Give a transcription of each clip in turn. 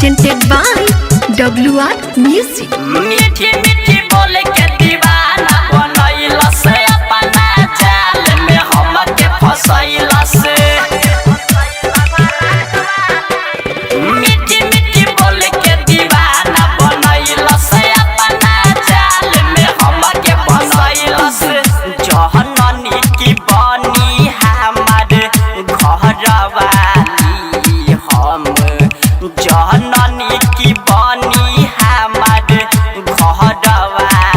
presented by WR Music। मीठी मीठी बोल के दीवाना बनैला से अपना जाल में हमके फसैला से। मीठी मीठी बोल के दीवाना बनैला से अपना जाल में हमके फसैला से। जहननी की बनी हमारे घरवाली हम, जहननी की बनी हमारे घरवाली।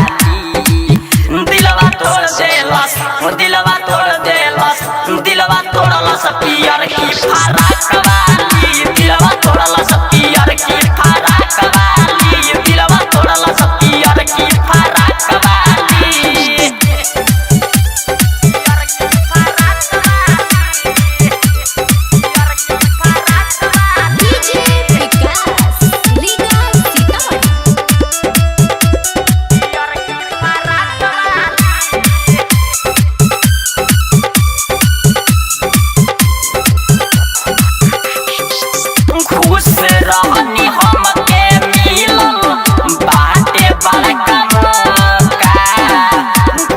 दिलवा तोड़ देलस, दिलवा तोड़ देलस, दिलवा तोड़लस पियर की फराक वाली। दिलवा तोड़लस पियर की फराक वाली। दिलवा तोड़लस पियर की फराक वाली। खुश रहनी हमके मिलल बाटे बड़का मौका।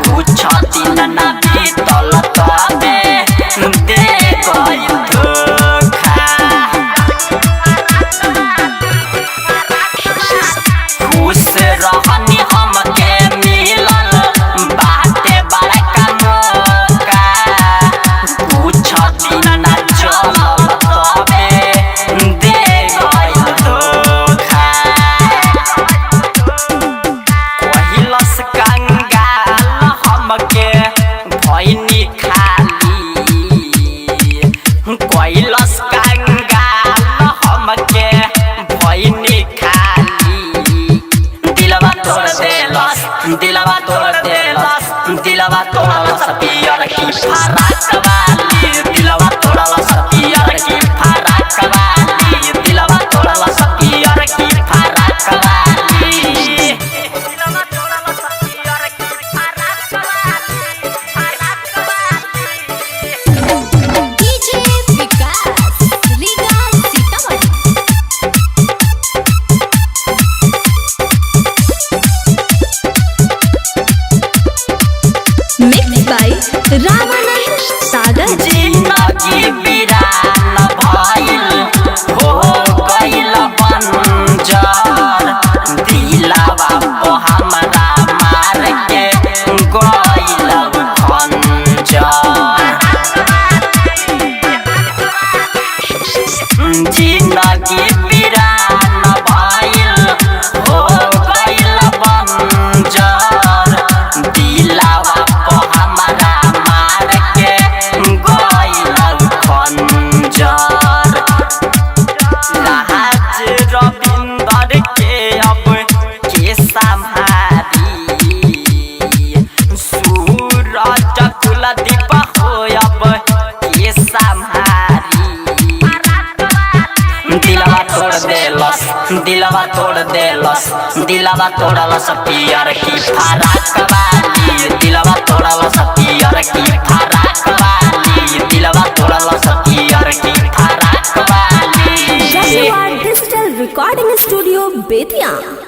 कुछ दिन ना बीतल तबे दे गइल धोखा। खुश रहनी हमके मिलल बाटे बड़का मौका। कुछ दिन ना चलल तबे दे गइल धोखा। कहिलस कंगाल हमके भइनी खाली। कहिलस कंगाल हमके भइनी खाली। दिलवा तोड़ देलस, दिलवा तोड़ देलस, दिलवा तोड़लस पियर की फराक वाली। दिलवा तोड़लस पियर की फराक वाली। दिलवा तोड़लस पियर की फराक वाली। दिलवा तोड़लस पियर की फराक Mixed by Ramanand Sagar। जिंदगी वीरान भइल हो गइल बंजर। दिलवा को हमरा मार के गइल खंजर। जिंदगी वीरान भइल हो गइल बंजर। दिलवा को हमरा मार के गइल खंजर। लाज रविंदर के अब के संभारी। सूरज कुलदीप हो अब के संभारी। दिलवा तोड़ देलस, दिलवा तोड़ देलस, दिलवा तोड़लस पियर की फराक वाली। दिलवा तोड़लस पियर की फराक वाली। दिलवा तोड़लस पियर की फराक वाली। WR Digital Recording Studio, Bethiya।